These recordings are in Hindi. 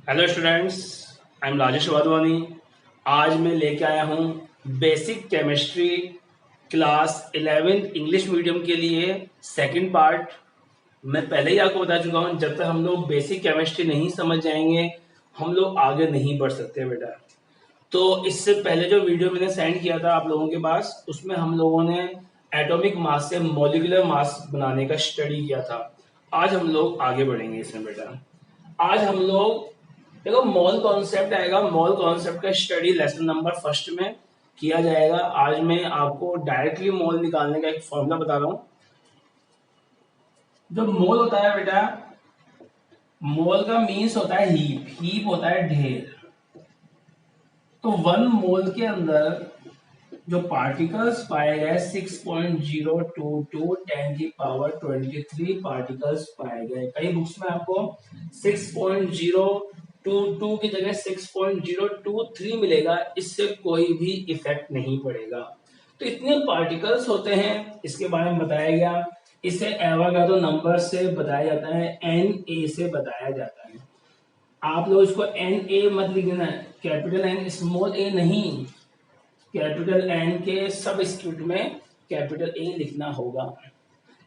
Hello students, I am Rajesh Wadhwani. आज मैं लेके आया हूँ basic chemistry class 11th English medium के लिए सेकंड पार्ट। मैं पहले ही आपको बता चुका हूँ, जब तक हम लोग बेसिक केमिस्ट्री नहीं समझ जाएंगे हम लोग आगे नहीं बढ़ सकते बेटा। तो इससे पहले जो वीडियो मैंने सेंड किया था आप लोगों के पास, उसमें हम लोगों ने एटॉमिक मास से मॉलिक्यूलर मास बनाने का स्टडी किया था। आज हम लोग आगे बढ़ेंगे इसमें बेटा। आज हम लोग देखो मॉल कॉन्सेप्ट आएगा। मॉल कॉन्सेप्ट का स्टडी लेसन नंबर फर्स्ट में किया जाएगा। आज मैं आपको डायरेक्टली मॉल निकालने का एक फॉर्मूला बता रहा हूँ। जो मोल होता है बेटा, मोल का मीन्स होता है हीप। हीप होता है ढेर। तो 1 मोल के अंदर जो पार्टिकल्स पाए गए 6.022 10 की पावर 23 पार्टिकल्स पाए गए। कई बुक्स में आपको 6.022 की जगह 6.023 मिलेगा। इससे कोई भी इफेक्ट नहीं पड़ेगा। तो इतने पार्टिकल्स होते हैं, इसके बारे में बताया गया। इसे एवोगाड्रो नंबर से बताया जाता है, Na से बताया जाता है। आप लोग इसको Na मत लिखना, कैपिटल एन स्मॉल ए नहीं। कैपिटल एन के सब स्क्रिप्ट में कैपिटल ए लिखना होगा।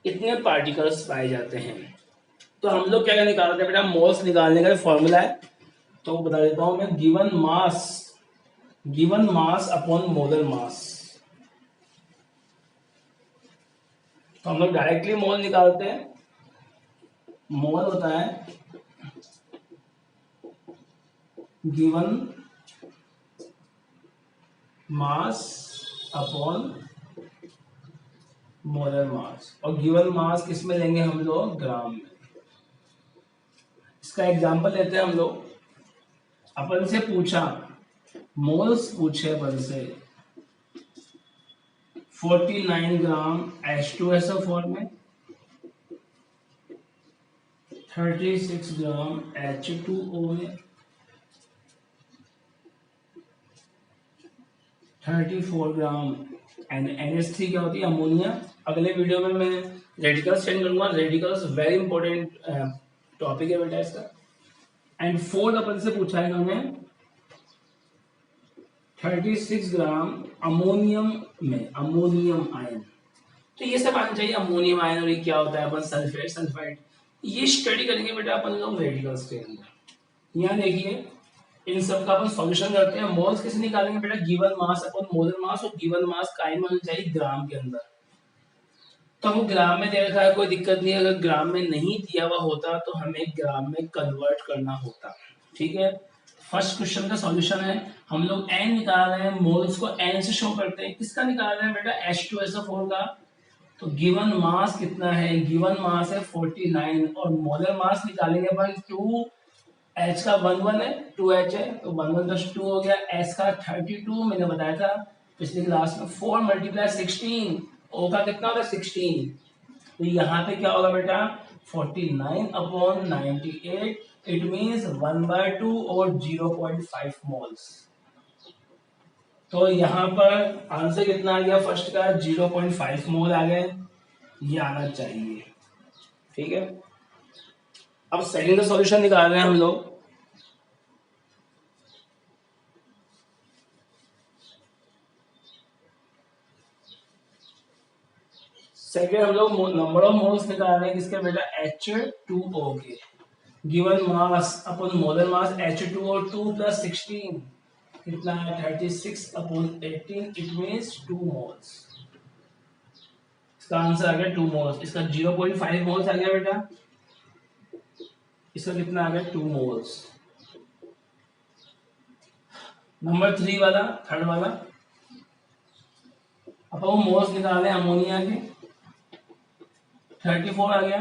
इतने पार्टिकल्स पाए जाते हैं। तो हम लोग क्या निकालते हैं बेटा, मोल्स निकालने का फॉर्मूला है। तो बता देता हूं मैं, given mass upon molar mass. तो हम लोग डायरेक्टली मोल निकालते हैं। मोल होता है given mass upon molar mass. और गिवन मास किस में लेंगे हम लोग, ग्राम में। इसका एग्जांपल लेते हैं हम लोग। अपन से पूछा, मोल्स पूछे अपन से 49 ग्राम H2SO4 में, 36 ग्राम H2O में, 34 ग्राम NH3 क्या होती है, अमोनिया। अगले वीडियो में मैं रेडिकल्स सेंड करूंगा। रेडिकल्स वेरी इंपॉर्टेंट टॉपिक है बेटा इसका। एंड फोर्थ अपन से पूछा है इन्होंने 36 ग्राम अमोनियम में, अमोनियम आयन। तो ये सब आना चाहिए, अमोनियम आयन। और ये क्या होता है, अपन सल्फेट सल्फाइड, ये स्टडी करेंगे बेटा अपन लोग रेडिकल्स के अंदर। यहाँ देखिए, इन सब का अपन सॉल्यूशन करते हैं। मोल्स कैसे निकालेंगे बेटा, given mass upon molar mass. और गिवन मास कायम होना चाहिए ग्राम के अंदर। तो हम ग्राम में दे रखा है, कोई दिक्कत नहीं। अगर ग्राम में नहीं दिया हुआ होता तो हमें ग्राम में कन्वर्ट करना होता। ठीक है। फर्स्ट क्वेश्चन का सॉल्यूशन है। हम लोग एन निकाल रहे हैं, मोल्स को एन से शो करते हैं। किसका निकाल रहे हैं बेटा, H2SO4 का। तो गिवन मास कितना है, गिवन मास है 49। और मोलर मास निकालेंगे अपन 2, H का 1 है, 2H है, तो 1 + 2 हो गया। S का 32 मैंने बताया था पिछली क्लास में। 4 × 16, O का कितना होगा 16। तो यहाँ पे क्या होगा बेटा, 49/98। इट मीन्स 1/2 और 0.5 मोल्स। तो यहाँ पर आंसर कितना आ गया, फर्स्ट का 0.5 मोल आ गए। ये आना चाहिए। ठीक है। अब सेकंड का सॉल्यूशन निकाल रहे हैं हम लोग। सेकंड हम लोग नंबर ऑफ मोल्स निकाल रहे हैं किसके बेटा, H2O के। गिवन मास अपन मोलर मास H2O 2 + 16 कितना है, 36/18। It means 2 moles. इसका आंसर आ गया 2 मोल्स। इसका 0.5 मोल्स आ गया बेटा। इसका कितना आ गया, 2 मोल्स। नंबर 3 वाला, थर्ड वाला, अब वो मोल्स निकाले अमोनिया के। 34 आ गया।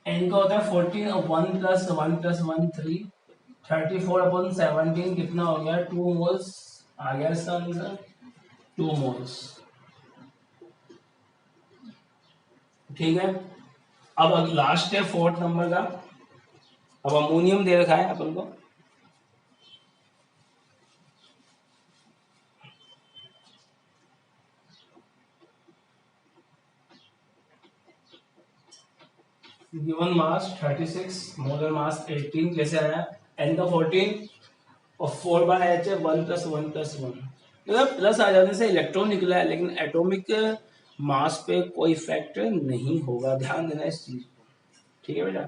एन का होता है 14 और 1 + 1 + 1 3। 34/17 कितना हो गया, 2 मोल्स आ गया इसका आंसर, 2 मोल्स। ठीक है। अब लास्ट है फोर्थ नंबर का। अब अमोनियम दे रखा है अपन को। गिवन मास 36, मोलर मास 18 कैसे आया, n का 14 और 4/h है 1 + 1 + 1, मतलब प्लस आ जाने से इलेक्ट्रॉन निकला है, लेकिन एटॉमिक मास पे कोई इफेक्ट नहीं होगा, ध्यान देना इस चीज को। ठीक है बेटा,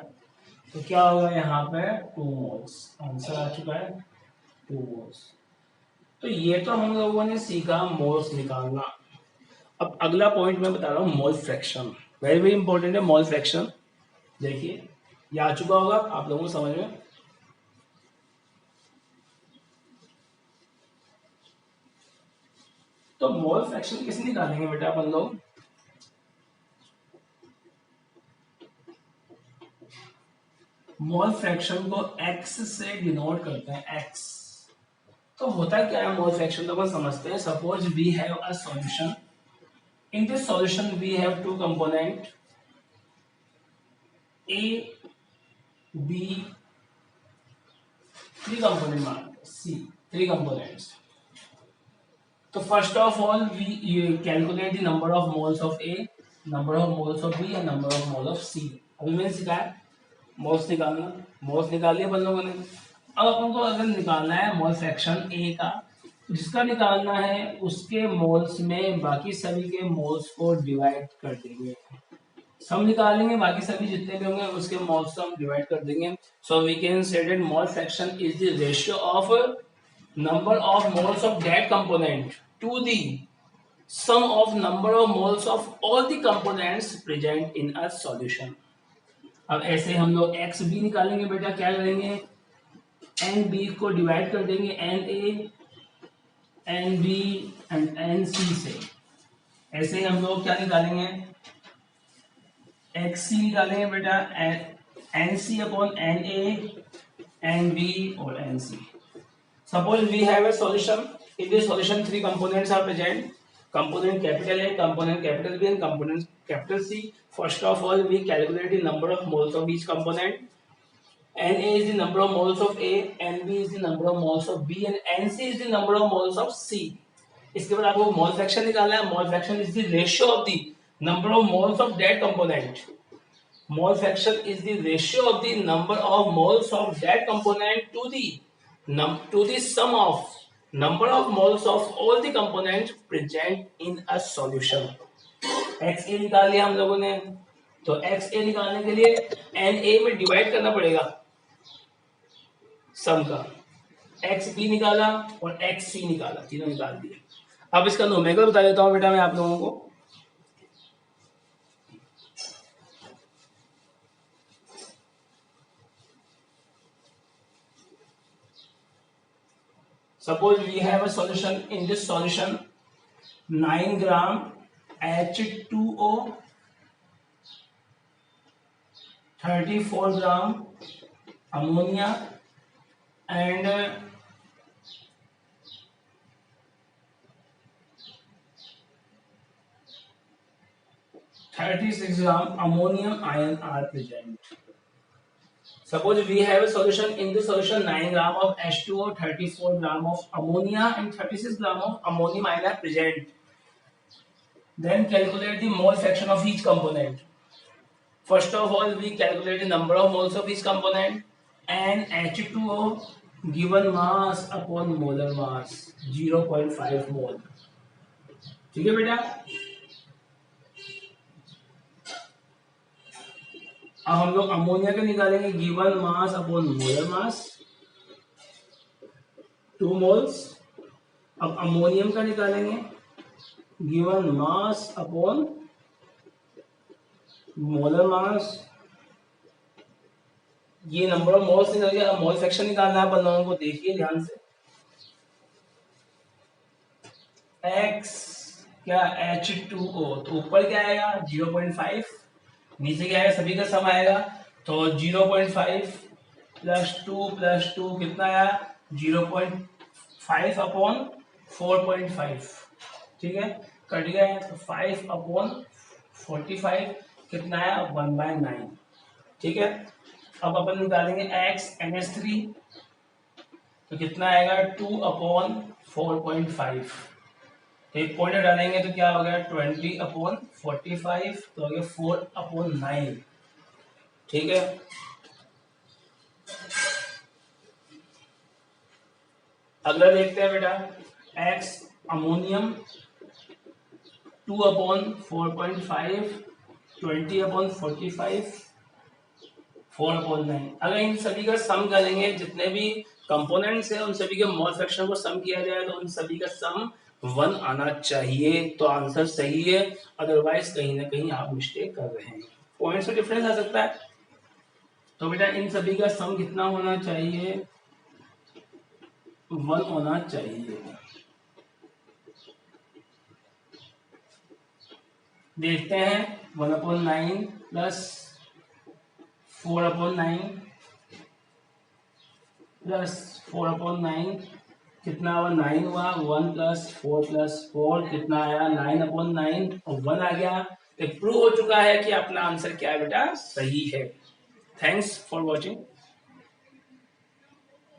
तो क्या होगा यहाँ पे 2 मोल्स, आंसर आ चुका है 2 मोल्स। तो ये तो हम लोगों ने सीखा मोल्स निकालना। अब अगला पॉइंट मैं बता रहा हूँ mole fraction, very very important है मोल फ्रैक्शन। देखिए ये आ चुका होगा आप लोगों को समझ में। तो मोल फ्रैक्शन कैसे निकालेंगे बेटा अपन लोग, मोल फ्रैक्शन को x से डिनोट करते हैं, x। तो होता क्या है मोल फ्रैक्शन, तो अपन समझते हैं। Suppose we have a solution, in this solution we have two component a b, three component मान c, थ्री कंपोनेंट्स। तो first of all we calculate the number of moles of a, number of moles of b and number of mole of c। अभी मैंने सिखाया मोल्स निकालना, मोल्स निकाल लिया अपन लोगों ने। अब अपन को अगर निकालना है मोल फ्रैक्शन ए का, जिसका निकालना है उसके मोल्स में बाकी सभी के मोल्स को डिवाइड कर देंगे, सम निकालेंगे, बाकी सभी जितने भी होंगे उसके मोल्स को हम डिवाइड कर देंगे। So we can say that mole fraction is the ratio of number of moles of that component to the sum of number of moles of all the components present in a solution. अब ऐसे हम लोग एक्स बी निकालेंगे बेटा, क्या करेंगे एन बी को डिवाइड कर देंगे n a n b and n c से। ऐसे ही हम लोग क्या निकालेंगे एक्स सी निकालेंगे बेटा n c upon n a n b और n c. Suppose we have a solution, in this solution three components are present, component capital A, component capital B and component capital C. First of all we calculate the number of moles of each component. Na is the number of moles of A, Nb is the number of moles of B and Nc is the number of moles of C. इसके बाद आपको मोल फ्रैक्शन निकालना है। मोल fraction is the ratio of the number of moles of that component. Mole fraction is the ratio of the number of moles of that component to the sum of number of moles of all the components present in a solution. XA निकाल लिया हम लोगों ने, तो XA निकालने के लिए NA में डिवाइड करना पड़ेगा सम का। XB निकाला और XC निकाला, तीनों निकाल दिए। अब इसका नोमेनक्लेचर बता देता हूं बेटा मैं आप लोगों को। Suppose we have a solution, in this solution 9 gram H2O, 34 gram ammonia and 36 gram ammonium ion are present. Suppose we have a solution, in the solution 9 gram of H2O, 34 gram of ammonia and 36 gram of ammonium ion are present. Then calculate the mole fraction of each component. First of all we calculate the number of moles of each component and H2O given mass upon molar mass 0.5 mole. ठीक है बेटा। अब हम लोग अमोनिया का निकालेंगे given mass upon molar mass 2 moles. अब अमोनियम का निकालेंगे given mass upon molar mass. ये नंबर ऑफ मोल्स निकल गया। अब मोल फ्रैक्शन निकालना है अपन लोगों को, देखिए ध्यान से। X क्या H2O, तो ऊपर क्या आएगा 0.5, नीचे क्या आएगा सभी का सम आएगा, तो 0.5 प्लस 2 कितना आया 0.5 अपॉन 4.5, ठीक है कट गया है, तो 5 अपॉन 45 कितना आया 1/9, ठीक है। अब अपन निकालेंगे x NH3, तो कितना आएगा 2 अपॉन 4.5, तो एक पॉइंट डालेंगे तो क्या हो गया 20 अपॉन 45, तो हो गया 4 अपॉन 9, ठीक है। अगला देखते हैं बेटा, x अमोनियम 2/4.5, 20/45, 4/9। अगर इन सभी का सम करेंगे, जितने भी कंपोनेंट्स हैं उन सभी के मोल फ्रैक्शन को सम किया जाए तो उन सभी का सम 1 आना चाहिए, तो आंसर सही है। अदरवाइज कहीं ना कहीं आप मिस्टेक कर रहे हैं, पॉइंट्स में डिफरेंस आ सकता है। तो बेटा इन सभी का सम कितना होना चाहिए, 1 होना चाहिए। देखते हैं 1/9 प्लस 4/9 प्लस 4/9 कितना हुआ, 9 हुआ। 1 प्लस 4 कितना आया, 9/9 और 1 आ गया। तो प्रूव हो चुका है कि अपना आंसर क्या है बेटा, सही है। Thanks for watching.